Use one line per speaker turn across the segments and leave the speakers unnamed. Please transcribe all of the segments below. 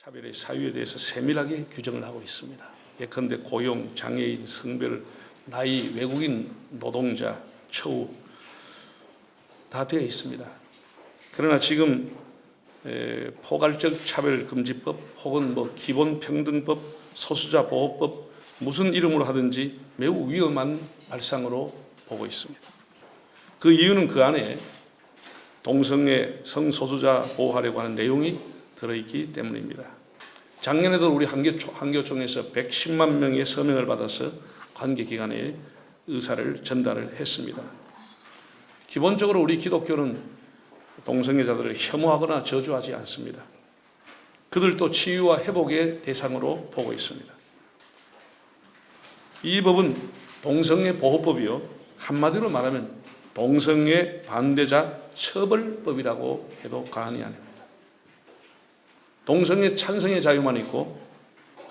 차별의 사유에 대해서 세밀하게 규정을 하고 있습니다. 예컨대 고용, 장애인, 성별, 나이, 외국인 노동자, 처우 다 되어 있습니다. 그러나 지금 포괄적 차별금지법 혹은 기본평등법, 소수자 보호법 무슨 이름으로 하든지 매우 위험한 발상으로 보고 있습니다. 그 이유는 그 안에 동성애 성소수자 보호하려고 하는 내용이 들어있기 때문입니다. 작년에도 우리 한교총에서 110만 명의 서명을 받아서 관계기관에 의사를 전달을 했습니다. 기본적으로 우리 기독교는 동성애자들을 혐오하거나 저주하지 않습니다. 그들도 치유와 회복의 대상으로 보고 있습니다. 이 법은 동성애 보호법이요, 한마디로 말하면 동성애 반대자 처벌법이라고 해도 과언이 아닙니다. 동성애 찬성의 자유만 있고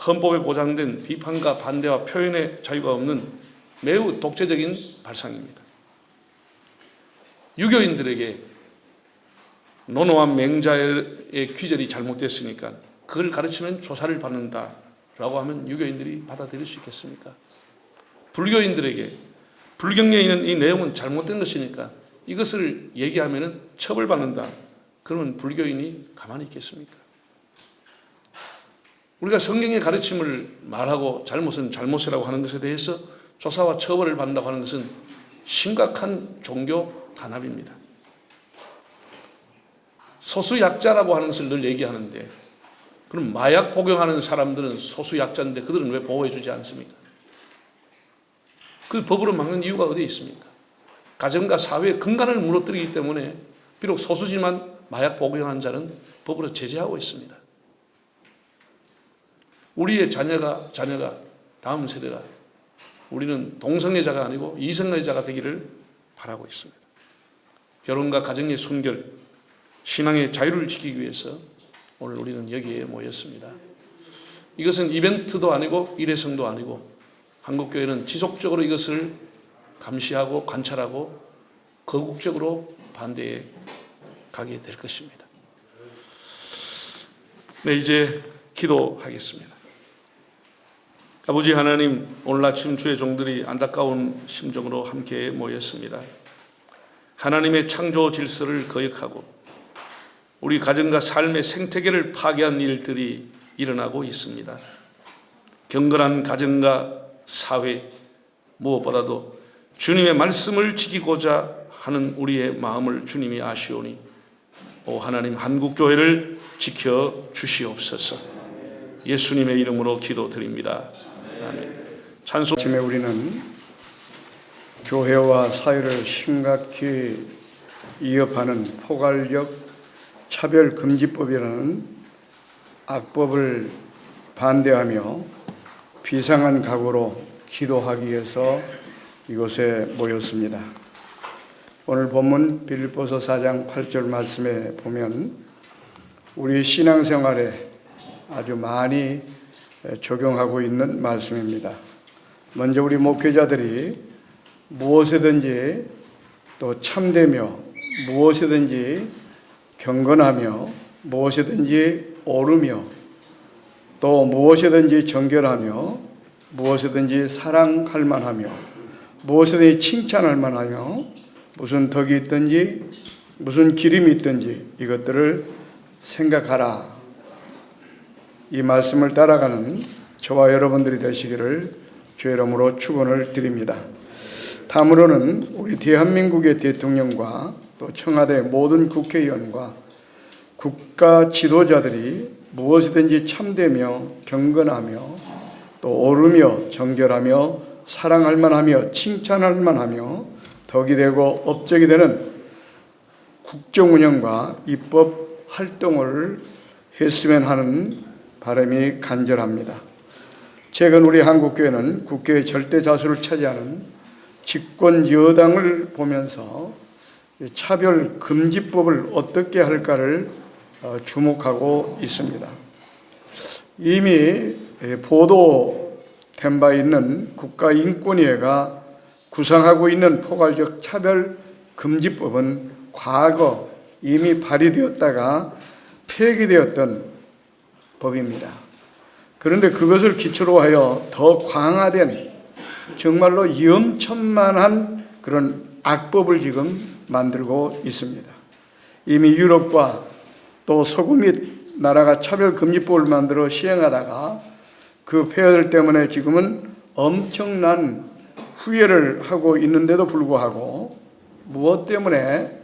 헌법에 보장된 비판과 반대와 표현의 자유가 없는 매우 독재적인 발상입니다. 유교인들에게 논어와 맹자의 귀절이 잘못됐으니까 그걸 가르치면 조사를 받는다라고 하면 유교인들이 받아들일 수 있겠습니까? 불교인들에게 불경에 있는 이 내용은 잘못된 것이니까 이것을 얘기하면 처벌받는다. 그러면 불교인이 가만히 있겠습니까? 우리가 성경의 가르침을 말하고 잘못은 잘못이라고 하는 것에 대해서 조사와 처벌을 받는다고 하는 것은 심각한 종교 단합입니다. 소수약자라고 하는 것을 늘 얘기하는데, 그럼 마약 복용하는 사람들은 소수약자인데 그들은 왜 보호해 주지 않습니까? 그 법으로 막는 이유가 어디에 있습니까? 가정과 사회의 근간을 무너뜨리기 때문에 비록 소수지만 마약 복용한 자는 법으로 제재하고 있습니다. 우리의 자녀가 다음 세대가 우리는 동성애자가 아니고 이성애자가 되기를 바라고 있습니다. 결혼과 가정의 순결, 신앙의 자유를 지키기 위해서 오늘 우리는 여기에 모였습니다. 이것은 이벤트도 아니고 일회성도 아니고 한국교회는 지속적으로 이것을 감시하고 관찰하고 거국적으로 반대해 가게 될 것입니다. 네, 이제 기도하겠습니다. 아버지 하나님, 오늘 아침 주의 종들이 안타까운 심정으로 함께 모였습니다. 하나님의 창조 질서를 거역하고 우리 가정과 삶의 생태계를 파괴한 일들이 일어나고 있습니다. 경건한 가정과 사회, 무엇보다도 주님의 말씀을 지키고자 하는 우리의 마음을 주님이 아시오니 오 하나님, 한국교회를 지켜주시옵소서. 예수님의 이름으로 기도드립니다. 아멘. 찬송.
아침에 우리는 교회와 사회를 심각히 위협하는 포괄적 차별금지법이라는 악법을 반대하며 비상한 각오로 기도하기 위해서 이곳에 모였습니다. 오늘 본문 빌립보서 4장 8절 말씀에 보면 우리 신앙생활에 아주 많이 적용하고 있는 말씀입니다. 먼저 우리 목회자들이 무엇이든지 또 참되며 무엇이든지 경건하며 무엇이든지 옳으며 또 무엇이든지 정결하며 무엇이든지 사랑할 만하며 무엇이든지 칭찬할 만하며 무슨 덕이 있든지 무슨 기림이 있든지 이것들을 생각하라. 이 말씀을 따라가는 저와 여러분들이 되시기를 주의 이름으로 축원을 드립니다. 다음으로는 우리 대한민국의 대통령과 또 청와대 모든 국회의원과 국가 지도자들이 무엇이든지 참되며 경건하며 또 옳으며 정결하며 사랑할 만하며 칭찬할 만하며 덕이 되고 업적이 되는 국정운영과 입법 활동을 했으면 하는 바람이 간절합니다. 최근 우리 한국교회는 국회의 절대 다수를 차지하는 집권 여당을 보면서 차별금지법을 어떻게 할까를 주목하고 있습니다. 이미 보도된 바 있는 국가인권위회가 구상하고 있는 포괄적 차별금지법은 과거 이미 발의되었다가 폐기되었던 법입니다. 그런데 그것을 기초로 하여 더 강화된 정말로 위험천만한 그런 악법을 지금 만들고 있습니다. 이미 유럽과 또 서구 및 나라가 차별금지법을 만들어 시행하다가 그 폐허들 때문에 지금은 엄청난 후회를 하고 있는데도 불구하고 무엇 때문에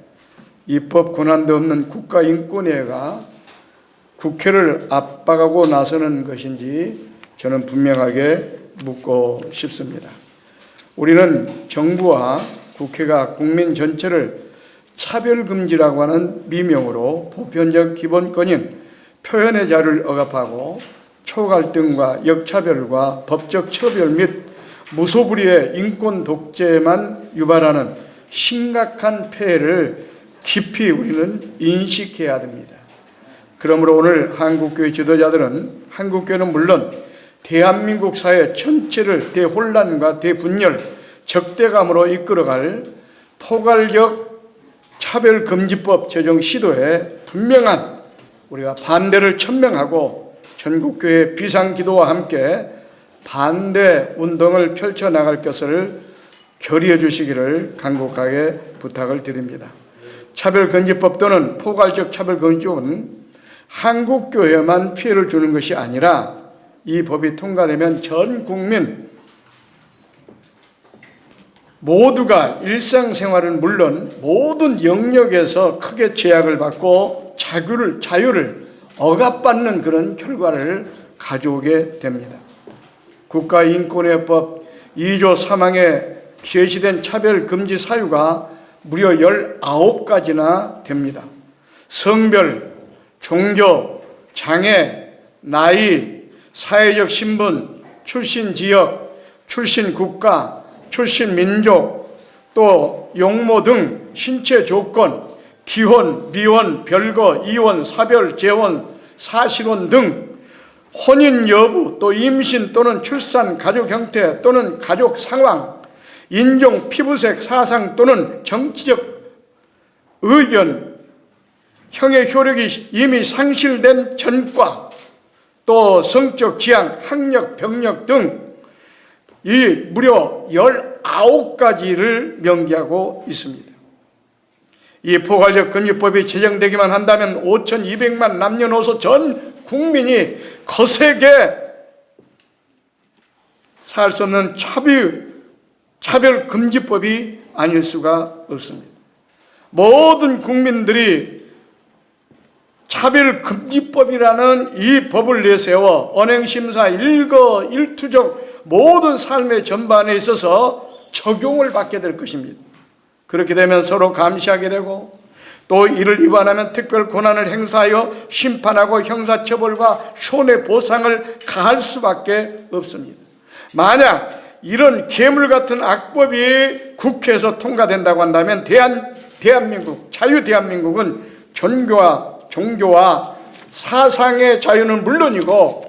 입법 권한도 없는 국가인권위가 국회를 압박하고 나서는 것인지 저는 분명하게 묻고 싶습니다. 우리는 정부와 국회가 국민 전체를 차별금지라고 하는 미명으로 보편적 기본권인 표현의 자유를 억압하고 초갈등과 역차별과 법적 처벌 및 무소불위의 인권 독재만 유발하는 심각한 폐해를 깊이 우리는 인식해야 됩니다. 그러므로 오늘 한국교회 지도자들은 한국교회는 물론 대한민국 사회 전체를 대혼란과 대분열, 적대감으로 이끌어갈 포괄적 차별금지법 제정 시도에 분명한 우리가 반대를 천명하고 전국교회 비상기도와 함께 반대 운동을 펼쳐나갈 것을 결의해 주시기를 간곡하게 부탁을 드립니다. 차별금지법 또는 포괄적 차별금지법은 한국교회만 피해를 주는 것이 아니라 이 법이 통과되면 전 국민 모두가 일상생활은 물론 모든 영역에서 크게 제약을 받고 자유를 억압받는 그런 결과를 가져오게 됩니다. 국가인권위법 2조 3항에 제시된 차별금지 사유가 무려 19가지나 됩니다. 성별, 종교, 장애, 나이, 사회적 신분, 출신 지역, 출신 국가, 출신 민족, 또 용모 등 신체 조건, 기혼, 미혼, 별거, 이혼, 사별, 재혼, 사실혼 등 혼인 여부, 또 임신 또는 출산, 가족 형태 또는 가족 상황, 인종, 피부색, 사상 또는 정치적 의견, 형의 효력이 이미 상실된 전과, 또 성적 지향, 학력, 병력 등 이 무려 19가지를 명기하고 있습니다. 이 포괄적 금지법이 제정되기만 한다면 5,200만 남녀노소 전 국민이 거세게 살 수 없는 차별금지법이 아닐 수가 없습니다. 모든 국민들이 차별금지법이라는 이 법을 내세워 언행심사 일거일투족 모든 삶의 전반에 있어서 적용을 받게 될 것입니다. 그렇게 되면 서로 감시하게 되고 또 이를 위반하면 특별 권한을 행사하여 심판하고 형사처벌과 손해보상을 가할 수밖에 없습니다. 만약 이런 괴물 같은 악법이 국회에서 통과된다고 한다면 대한민국, 자유대한민국은 종교와 사상의 자유는 물론이고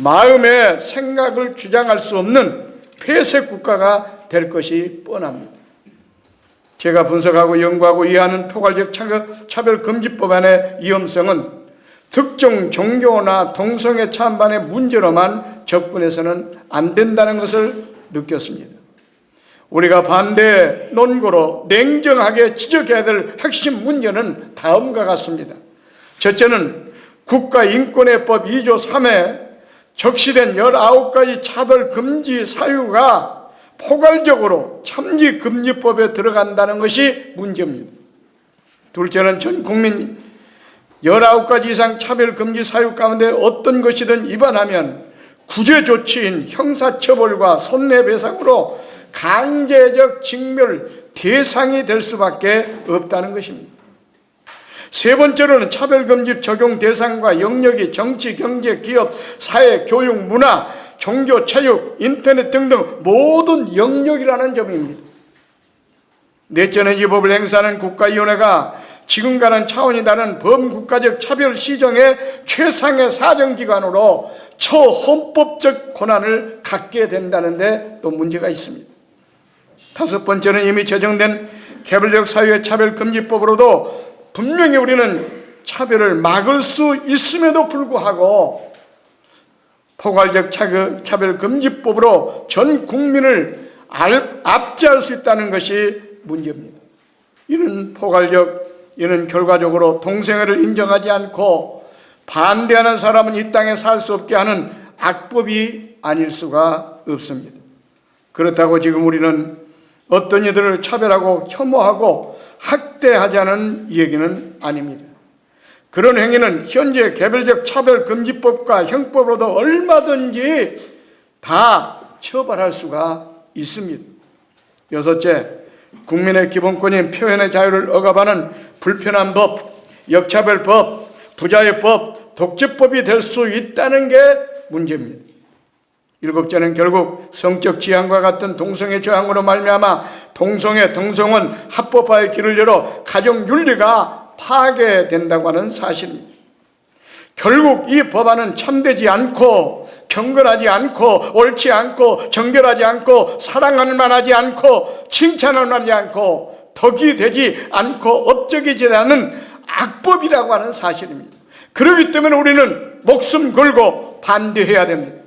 마음의 생각을 주장할 수 없는 폐쇄 국가가 될 것이 뻔합니다. 제가 분석하고 연구하고 이해하는 포괄적 차별금지법안의 위험성은 특정 종교나 동성애 찬반의 문제로만 접근해서는 안 된다는 것을 느꼈습니다. 우리가 반대 논거로 냉정하게 지적해야 될 핵심 문제는 다음과 같습니다. 첫째는 국가인권위법 2조 3에 적시된 19가지 차별금지 사유가 포괄적으로 참지금지법에 들어간다는 것이 문제입니다. 둘째는 전 국민 19가지 이상 차별금지 사유 가운데 어떤 것이든 위반하면 구제조치인 형사처벌과 손해배상으로 강제적 직멸 대상이 될 수밖에 없다는 것입니다. 세 번째로는 차별금지 적용 대상과 영역이 정치, 경제, 기업, 사회, 교육, 문화, 종교, 체육, 인터넷 등등 모든 영역이라는 점입니다. 넷째는 이 법을 행사하는 국가위원회가 지금과는 차원이 다른 범국가적 차별 시정의 최상의 사정기관으로 초헌법적 권한을 갖게 된다는 데 또 문제가 있습니다. 다섯 번째는 이미 제정된 개별적 사유의 차별금지법으로도 분명히 우리는 차별을 막을 수 있음에도 불구하고 포괄적 차별금지법으로 전 국민을 압제할 수 있다는 것이 문제입니다. 이는 결과적으로 동성애를 인정하지 않고 반대하는 사람은 이 땅에 살 수 없게 하는 악법이 아닐 수가 없습니다. 그렇다고 지금 우리는 어떤 이들을 차별하고 혐오하고 학대하자는 얘기는 아닙니다. 그런 행위는 현재 개별적 차별금지법과 형법으로도 얼마든지 다 처벌할 수가 있습니다. 여섯째, 국민의 기본권인 표현의 자유를 억압하는 불편한 법, 역차별법, 부자유법, 독재법이 될 수 있다는 게 문제입니다. 일곱째는 결국 성적 지향과 같은 동성애 저항으로 말미암아 동성애, 동성혼 합법화의 길을 열어 가정윤리가 파괴된다고 하는 사실입니다. 결국 이 법안은 참되지 않고 경건하지 않고 옳지 않고 정결하지 않고 사랑할 만하지 않고 칭찬할 만하지 않고 덕이 되지 않고 업적이지 않은 악법이라고 하는 사실입니다. 그렇기 때문에 우리는 목숨 걸고 반대해야 됩니다.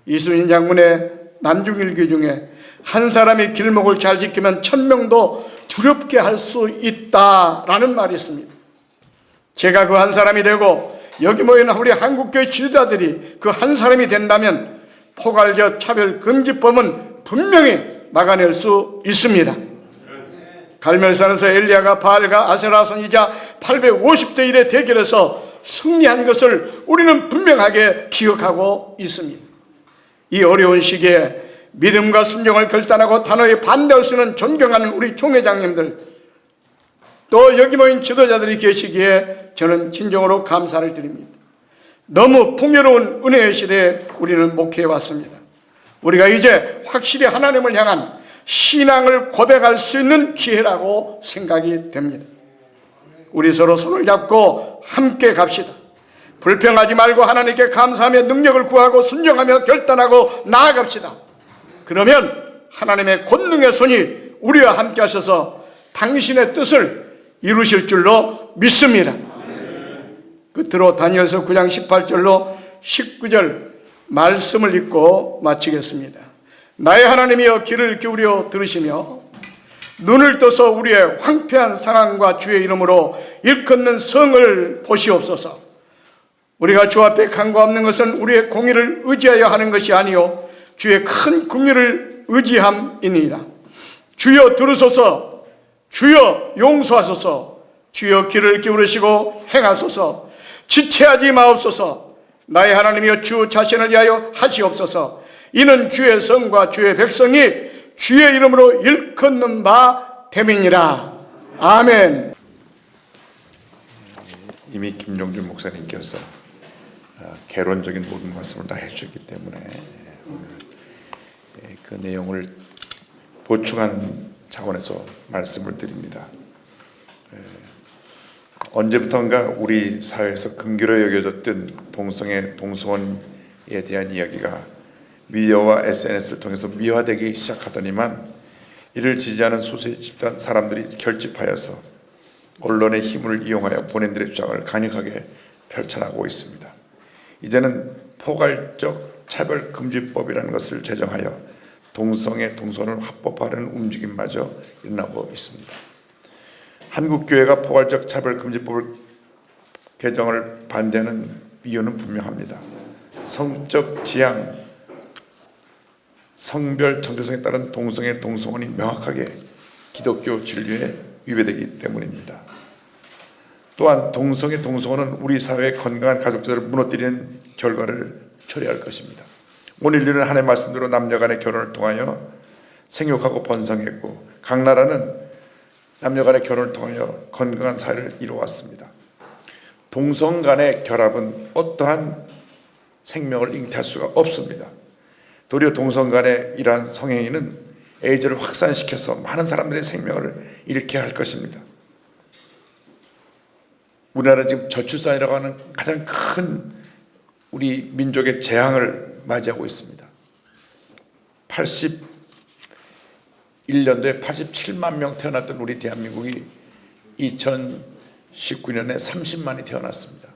이순신 장군의 난중일기 중에 한 사람이 길목을 잘 지키면 1000명도 두렵게 할 수 있다라는 말이 있습니다. 제가 그 한 사람이 되고 여기 모인 우리 한국교회 지도자들이 그 한 사람이 된다면 포괄적 차별금지법은 분명히 막아낼 수 있습니다. 갈멜산에서 엘리야가 바알과 아세라 선지자 850대 1의 대결에서 승리한 것을 우리는 분명하게 기억하고 있습니다. 이 어려운 시기에 믿음과 순종을 결단하고 단호히 반대할 수 있는 존경하는 우리 총회장님들, 또 여기 모인 지도자들이 계시기에 저는 진정으로 감사를 드립니다. 너무 풍요로운 은혜의 시대에 우리는 목회해 왔습니다. 우리가 이제 확실히 하나님을 향한 신앙을 고백할 수 있는 기회라고 생각이 됩니다. 우리 서로 손을 잡고 함께 갑시다. 불평하지 말고 하나님께 감사하며 능력을 구하고 순종하며 결단하고 나아갑시다. 그러면 하나님의 권능의 손이 우리와 함께 하셔서 당신의 뜻을 이루실 줄로 믿습니다. 끝으로 다니엘서 9장 18절로 19절 말씀을 읽고 마치겠습니다. 나의 하나님이여 귀를 기울여 들으시며 눈을 떠서 우리의 황폐한 상황과 주의 이름으로 일컫는 성을 보시옵소서. 우리가 주 앞에 간과 없는 것은 우리의 공의를 의지하여 하는 것이 아니요 주의 큰 긍휼을 의지함이니이다. 주여 들으소서. 주여 용서하소서. 주여 귀를 기울이시고 행하소서. 지체하지 마옵소서. 나의 하나님이여 주 자신을 위하여 하시옵소서. 이는 주의 성과 주의 백성이 주의 이름으로 일컫는 바 됨이니라. 아멘.
이미 김용준 목사님께서 개론적인 모든 말씀을 다 해주셨기 때문에 오늘 그 내용을 보충하는 차원에서 말씀을 드립니다. 언제부턴가 우리 사회에서 금기로 여겨졌던 동성애, 동성혼에 대한 이야기가 미디어와 SNS를 통해서 미화되기 시작하더니만 이를 지지하는 소수의 집단 사람들이 결집하여서 언론의 힘을 이용하여 본인들의 주장을 강력하게 펼쳐나가고 있습니다. 이제는 포괄적 차별금지법이라는 것을 제정하여 동성애, 동성혼을 합법화하는 움직임마저 일어나고 있습니다. 한국교회가 포괄적 차별금지법을 개정을 반대하는 이유는 분명합니다. 성적 지향, 성별 정체성에 따른 동성애, 동성혼이 명확하게 기독교 진리에 위배되기 때문입니다. 또한 동성애, 동성혼은 우리 사회의 건강한 가족들을 무너뜨리는 결과를 초래할 것입니다. 오늘 인류는 하나님의 말씀대로 남녀 간의 결혼을 통하여 생육하고 번성했고 각 나라는 남녀 간의 결혼을 통하여 건강한 사회를 이루어왔습니다. 동성 간의 결합은 어떠한 생명을 잉태할 수가 없습니다. 도리어 동성 간의 이러한 성행위는 에이즈를 확산시켜서 많은 사람들의 생명을 잃게 할 것입니다. 우리나라는 지금 저출산이라고 하는 가장 큰 우리 민족의 재앙을 맞이하고 있습니다. 81년도에 87만 명 태어났던 우리 대한민국이 2019년에 30만이 태어났습니다.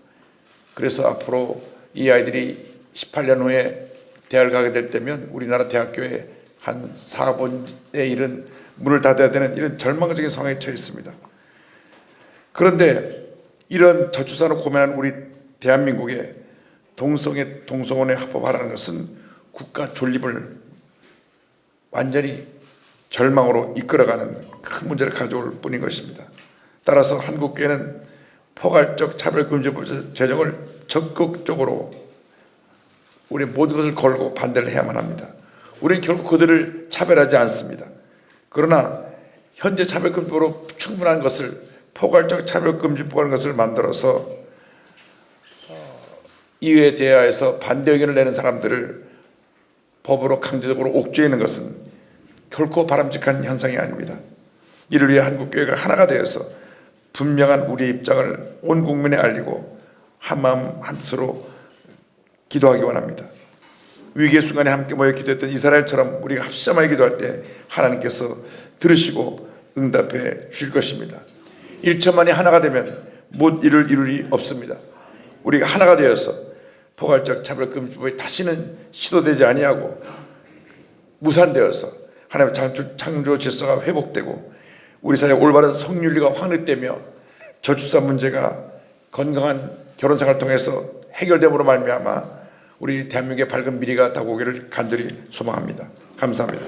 그래서 앞으로 이 아이들이 18년 후에 대학을 가게 될 때면 우리나라 대학교에 한 4분의 1은 문을 닫아야 되는 이런 절망적인 상황에 처했습니다. 그런데 이런 저출산을 고민하는 우리 대한민국에 동성원에 합법화라는 것은 국가 존립을 완전히 절망으로 이끌어가는 큰 문제를 가져올 뿐인 것입니다. 따라서 한국교회는 포괄적 차별금지법 제정을 적극적으로 우리 모든 것을 걸고 반대를 해야만 합니다. 우리는 결국 그들을 차별하지 않습니다. 그러나 현재 차별금지법으로 충분한 것을 포괄적 차별금지법이라는 것을 만들어서 이에 대하여서 반대 의견을 내는 사람들을 법으로 강제적으로 옥죄이는 것은 결코 바람직한 현상이 아닙니다. 이를 위해 한국교회가 하나가 되어서 분명한 우리의 입장을 온 국민에 알리고 한마음 한뜻으로 기도하기 원합니다. 위기의 순간에 함께 모여 기도했던 이스라엘처럼 우리가 합심하여 기도할 때 하나님께서 들으시고 응답해 주실 것입니다. 1천만이 하나가 되면 못 이룰 일이 없습니다. 우리가 하나가 되어서 포괄적 차별금지법이 다시는 시도되지 아니하고 무산되어서 하나님의 창조 질서가 회복되고 우리 사회의 올바른 성윤리가 확립되며 저출산 문제가 건강한 결혼생활을 통해서 해결됨으로 말미암아 우리 대한민국의 밝은 미래가 다가오기를 간절히 소망합니다. 감사합니다.